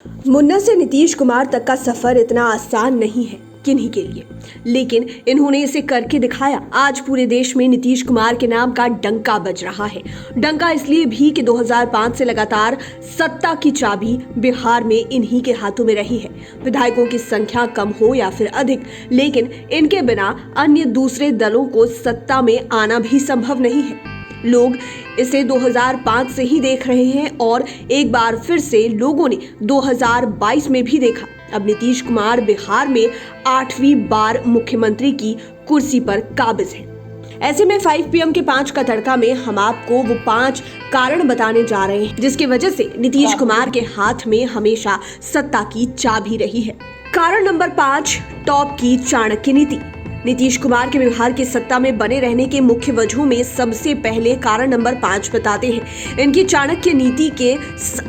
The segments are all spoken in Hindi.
मुन्ना से नीतीश कुमार तक का सफर इतना आसान नहीं है किन्हीं के लिए, लेकिन इन्होंने इसे करके दिखाया। आज पूरे देश में नीतीश कुमार के नाम का डंका बज रहा है। डंका इसलिए भी कि 2005 से लगातार सत्ता की चाबी बिहार में इन्हीं के हाथों में रही है। विधायकों की संख्या कम हो या फिर अधिक, लेकिन इनके बिना अन्य दूसरे दलों को सत्ता में आना भी संभव नहीं है। लोग इसे 2005 से ही देख रहे हैं और एक बार फिर से लोगों ने 2022 में भी देखा। अब नीतीश कुमार बिहार में 8वीं बार मुख्यमंत्री की कुर्सी पर काबिज हैं। ऐसे में 5 PM के 5 का तड़का में हम आपको वो 5 कारण बताने जा रहे हैं जिसकी वजह से नीतीश कुमार के हाथ में हमेशा सत्ता की चाबी रही है। कारण नंबर 5, टॉप की चाणक्य नीति। नीतीश कुमार के बिहार की सत्ता में बने रहने के मुख्य वजहों में सबसे पहले कारण नंबर 5 बताते हैं। इनकी चाणक्य नीति के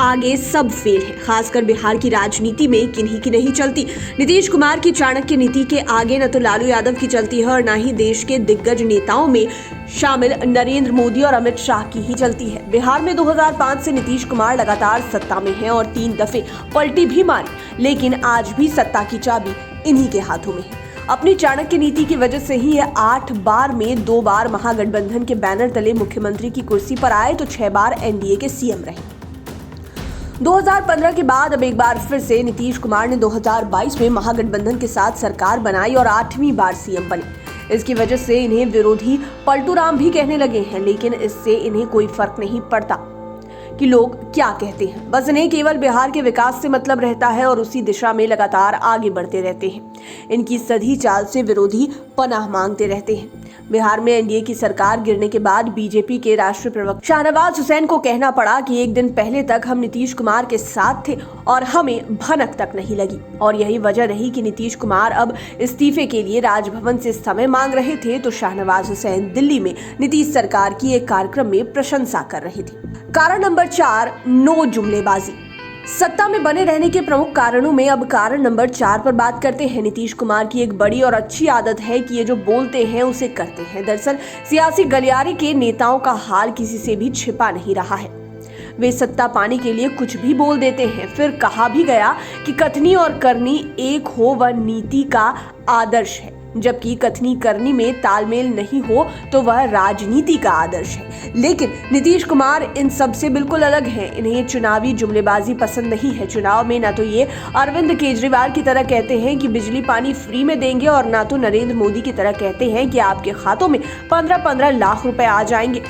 आगे सब फेल है। खासकर बिहार की राजनीति में किन्हीं की नहीं चलती। नीतीश कुमार की चाणक्य नीति के आगे न तो लालू यादव की चलती है और न ही देश के दिग्गज नेताओं में शामिल नरेंद्र मोदी और अमित शाह की ही चलती है। बिहार में 2005 से नीतीश कुमार लगातार सत्ता में है और 3 दफे पलटी भी मारी, लेकिन आज भी सत्ता की चाबी इन्हीं के हाथों में है। अपनी चाणक्य नीति की वजह से ही 8 बार में 2 बार महागठबंधन के बैनर तले मुख्यमंत्री की कुर्सी पर आए तो 6 बार NDA के CM रहे। 2015 के बाद अब एक बार फिर से नीतीश कुमार ने 2022 में महागठबंधन के साथ सरकार बनाई और 8वीं बार CM बने। इसकी वजह से इन्हें विरोधी पलटू राम भी कहने लगे हैं, लेकिन इससे इन्हें कोई फर्क नहीं पड़ता कि लोग क्या कहते हैं। बस इन्हें केवल बिहार के विकास से मतलब रहता है और उसी दिशा में लगातार आगे बढ़ते रहते हैं। इनकी सधी चाल से विरोधी पनाह मांगते रहते हैं। बिहार में NDA की सरकार गिरने के बाद बीजेपी के राष्ट्रीय प्रवक्ता शाहनवाज हुसैन को कहना पड़ा कि एक दिन पहले तक हम नीतीश कुमार के साथ थे और हमें भनक तक नहीं लगी, और यही वजह रही कि नीतीश कुमार अब इस्तीफे के लिए राजभवन से समय मांग रहे थे तो शाहनवाज हुसैन दिल्ली में नीतीश सरकार की एक कार्यक्रम में प्रशंसा कर रहे थे। कारण नंबर 4, नो जुमलेबाजी। सत्ता में बने रहने के प्रमुख कारणों में अब कारण नंबर 4 पर बात करते हैं। नीतीश कुमार की एक बड़ी और अच्छी आदत है कि ये जो बोलते हैं उसे करते हैं। दरअसल सियासी गलियारे के नेताओं का हाल किसी से भी छिपा नहीं रहा है। वे सत्ता पाने के लिए कुछ भी बोल देते हैं। फिर कहा भी गया कि कथनी और करनी एक हो वह नीति का आदर्श है, जबकि कथनी करनी में तालमेल नहीं हो तो वह राजनीति का आदर्श है। लेकिन नीतीश कुमार इन सब से बिल्कुल अलग हैं। इन्हें चुनावी जुमलेबाजी पसंद नहीं है। चुनाव में न तो ये अरविंद केजरीवाल की तरह कहते हैं कि बिजली पानी फ्री में देंगे और न तो नरेंद्र मोदी की तरह कहते हैं कि आपके खातों में 15-15 लाख रुपए आ जाएंगे।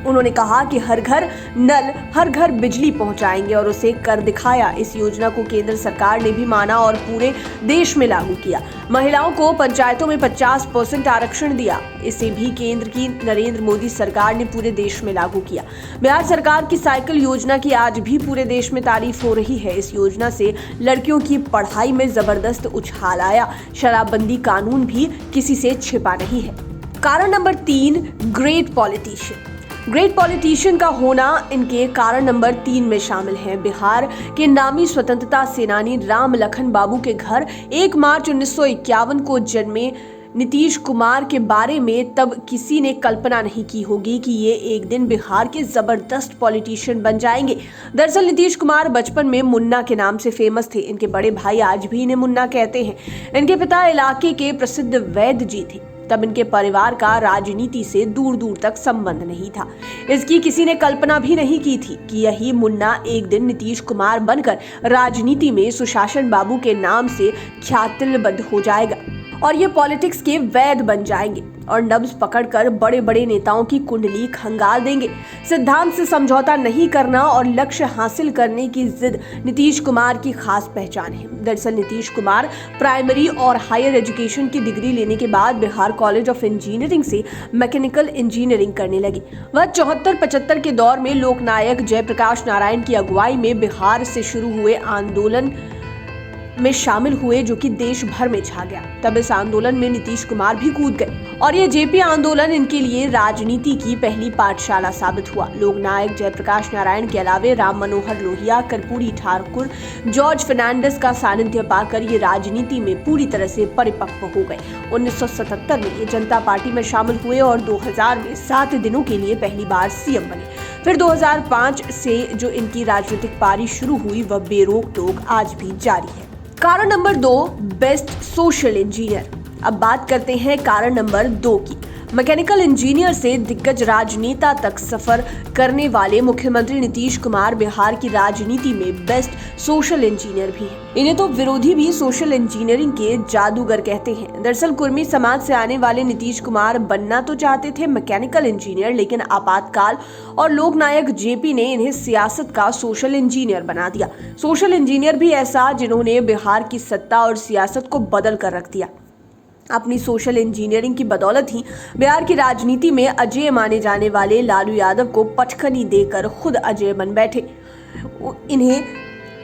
उन्होंने कहा कि हर घर नल, हर घर बिजली पहुंचाएंगे और उसे कर दिखाया। इस योजना को केंद्र सरकार ने भी माना और पूरे देश में लागू किया। महिलाओं को पंचायतों में 50% आरक्षण दिया। इसे भी केंद्र की नरेंद्र मोदी सरकार ने पूरे देश में लागू किया। बिहार सरकार की साइकिल योजना की आज भी पूरे देश में तारीफ हो रही है। इस योजना से लड़कियों की पढ़ाई में जबरदस्त उछाल आया। शराबबंदी कानून भी किसी से छिपा नहीं है। कारण number 3, great politician. Great politician का होना इनके कारण नंबर 3 में शामिल है। बिहार के नामी स्वतंत्रता सेनानी राम लखन बाबू के घर 1 मार्च 1951 को जन्मे नीतीश कुमार के बारे में तब किसी ने कल्पना नहीं की होगी कि ये एक दिन बिहार के जबरदस्त पॉलिटिशियन बन जाएंगे। दरअसल नीतीश कुमार बचपन में मुन्ना के नाम से फेमस थे। इनके बड़े भाई आज भी इन्हें मुन्ना कहते हैं। इनके पिता इलाके के प्रसिद्ध वैद्य जी थे। तब इनके परिवार का राजनीति से दूर दूर तक संबंध नहीं था। इसकी किसी ने कल्पना भी नहीं की थी कि यही मुन्ना एक दिन नीतीश कुमार बनकर राजनीति में सुशासन बाबू के नाम से ख्यातिलबद्ध हो जाएगा और ये पॉलिटिक्स के वैद्य बन जाएंगे और नब्ज पकड़कर बड़े बड़े नेताओं की कुंडली खंगाल देंगे। सिद्धांत से समझौता नहीं करना और लक्ष्य हासिल करने की जिद नीतीश कुमार की खास पहचान है। दरअसल नीतीश कुमार प्राइमरी और हायर एजुकेशन की डिग्री लेने के बाद बिहार कॉलेज ऑफ इंजीनियरिंग से मैकेनिकल इंजीनियरिंग करने लगे। वह 74-75 के दौर में लोकनायक जयप्रकाश नारायण की अगुवाई में बिहार से शुरू हुए आंदोलन में शामिल हुए जो कि देश भर में छा गया। तब इस आंदोलन में नीतीश कुमार भी कूद गए और ये जेपी आंदोलन इनके लिए राजनीति की पहली पाठशाला साबित हुआ। लोकनायक जयप्रकाश नारायण के अलावे राम मनोहर लोहिया, कर्पूरी ठाकुर, जॉर्ज फर्नांडिस का सानिध्य पाकर ये राजनीति में पूरी तरह से परिपक्व हो गए। 1977 में ये जनता पार्टी में शामिल हुए और 2000 में 7 दिनों के लिए पहली बार CM बने। फिर 2005 से जो इनकी राजनीतिक पारी शुरू हुई वह बेरोक टोक आज भी जारी है। कारण नंबर 2, बेस्ट सोशल इंजीनियर। अब बात करते हैं कारण नंबर 2 की। मैकेनिकल इंजीनियर से दिग्गज राजनेता तक सफर करने वाले मुख्यमंत्री नीतीश कुमार बिहार की राजनीति में बेस्ट सोशल इंजीनियर भी हैं। इन्हें तो विरोधी भी सोशल इंजीनियरिंग के जादूगर कहते हैं। दरअसल कुर्मी समाज से आने वाले नीतीश कुमार बनना तो चाहते थे मैकेनिकल इंजीनियर, लेकिन आपातकाल और लोकनायक जेपी ने इन्हें सियासत का सोशल इंजीनियर बना दिया। सोशल इंजीनियर भी ऐसा जिन्होंने बिहार की सत्ता और सियासत को बदल कर रख दिया। अपनी सोशल इंजीनियरिंग की बदौलत ही बिहार की राजनीति में अजय माने जाने वाले लालू यादव को पटखनी देकर खुद अजय बन बैठे। इन्हें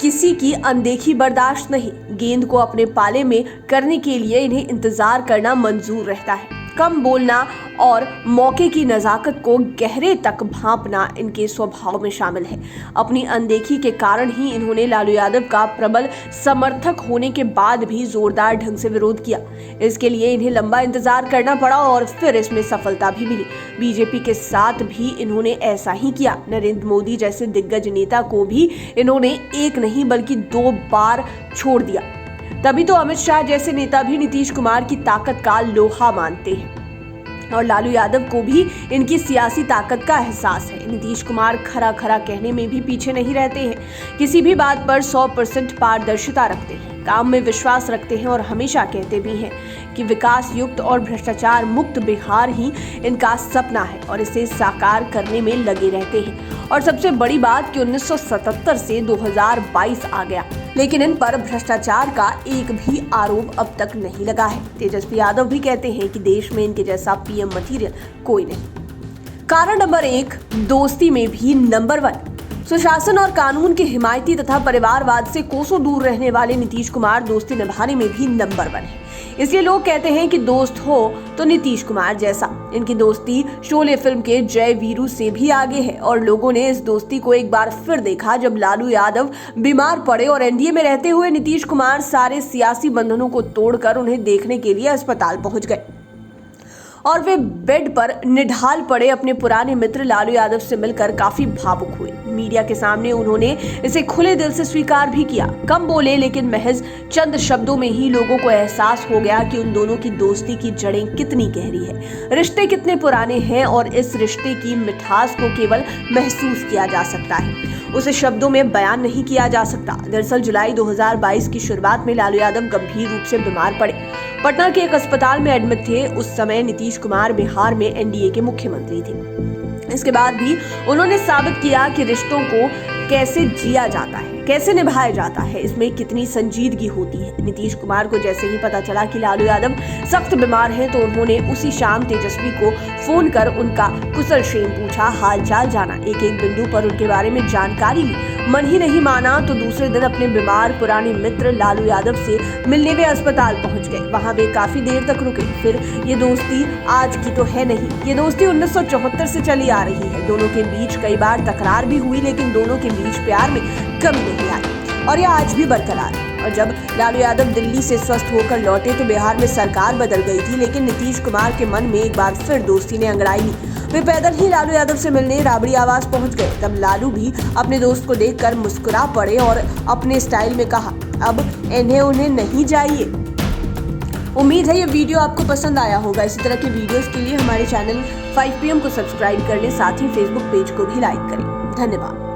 किसी की अनदेखी बर्दाश्त नहीं। गेंद को अपने पाले में करने के लिए इन्हें इंतजार करना मंजूर रहता है। कम बोलना और मौके की नजाकत को गहरे तक भांपना इनके स्वभाव में शामिल है। अपनी अनदेखी के कारण ही इन्होंने लालू यादव का प्रबल समर्थक होने के बाद भी जोरदार ढंग से विरोध किया। इसके लिए इन्हें लंबा इंतजार करना पड़ा और फिर इसमें सफलता भी मिली। बीजेपी के साथ भी इन्होंने ऐसा ही किया। नरेंद्र मोदी जैसे दिग्गज नेता को भी इन्होंने एक नहीं बल्कि 2 बार छोड़ दिया। तभी तो अमित शाह जैसे नेता भी नीतीश कुमार की ताकत का लोहा मानते हैं और लालू यादव को भी इनकी सियासी ताकत का एहसास है। नीतीश कुमार खरा खरा कहने में भी पीछे नहीं रहते हैं। किसी भी बात पर 100% पारदर्शिता रखते हैं, काम में विश्वास रखते हैं और हमेशा कहते भी हैं कि विकास युक्त और भ्रष्टाचार मुक्त बिहार ही इनका सपना है और इसे साकार करने में लगे रहते हैं। और सबसे बड़ी बात कि 1977 से 2022 आ गया, लेकिन इन पर भ्रष्टाचार का एक भी आरोप अब तक नहीं लगा है। तेजस्वी यादव भी कहते हैं कि देश में इनके जैसा पीएम मटीरियल कोई नहीं। कारण नंबर 1, दोस्ती में भी नंबर 1। सुशासन और कानून के हिमायती तथा परिवारवाद से कोसों दूर रहने वाले नीतीश कुमार दोस्ती निभाने में भी नंबर 1 है। इसलिए लोग कहते हैं कि दोस्त हो तो नीतीश कुमार जैसा। इनकी दोस्ती शोले फिल्म के जय वीरू से भी आगे है और लोगों ने इस दोस्ती को एक बार फिर देखा जब लालू यादव बीमार पड़े और एनडीए में रहते हुए नीतीश कुमार सारे सियासी बंधनों को तोड़कर उन्हें देखने के लिए अस्पताल पहुंच गए और वे बेड पर निढाल पड़े अपने पुराने मित्र लालू यादव से मिलकर काफी भावुक हुए। मीडिया के सामने उन्होंने इसे खुले दिल से स्वीकार भी किया। कम बोले लेकिन महज चंद शब्दों में ही लोगों को एहसास हो गया कि उन दोनों की दोस्ती की जड़ें कितनी गहरी है, रिश्ते कितने पुराने हैं और इस रिश्ते की मिठास को केवल महसूस किया जा सकता है, उसे शब्दों में बयान नहीं किया जा सकता। दरअसल जुलाई 2022 की शुरुआत में लालू यादव गंभीर रूप से बीमार पड़े। पटना के एक अस्पताल में एडमिट थे। उस समय नीतीश कुमार बिहार में एनडीए के मुख्यमंत्री थे। इसके बाद भी उन्होंने साबित किया कि रिश्तों को कैसे जिया जाता है, कैसे निभाया जाता है, इसमें कितनी संजीदगी होती है। नीतीश कुमार को जैसे ही पता चला कि लालू यादव सख्त बीमार हैं, तो उन्होंने उसी शाम तेजस्वी को फोन कर उनका कुशल क्षेम पूछा, हालचाल जाना, एक एक बिंदु पर उनके बारे में जानकारी ली। मन ही नहीं माना तो दूसरे दिन अपने बीमार पुराने मित्र लालू यादव से मिलने वे अस्पताल पहुंच गए। वहां वे काफी देर तक रुके। फिर ये दोस्ती आज की तो है नहीं, ये दोस्ती 1974 से चली आ रही है। दोनों के बीच कई बार तकरार भी हुई, लेकिन दोनों के बीच प्यार में कमी नहीं आई और ये आज भी बरकरार है। और जब लालू यादव दिल्ली से स्वस्थ होकर लौटे तो बिहार में सरकार बदल गई थी, लेकिन नीतीश कुमार के मन में एक बार फिर दोस्ती ने अंगड़ाई ली। वे पैदल ही लालू यादव से मिलने राबड़ी आवास पहुंच गए। तब लालू भी अपने दोस्त को देखकर मुस्कुरा पड़े और अपने स्टाइल में कहा, अब इन्हें उन्हें नहीं चाहिए। उम्मीद है ये वीडियो आपको पसंद आया होगा। इसी तरह के वीडियोस के लिए हमारे चैनल 5 PM को सब्सक्राइब कर लें, साथ ही फेसबुक पेज को भी लाइक करें। धन्यवाद।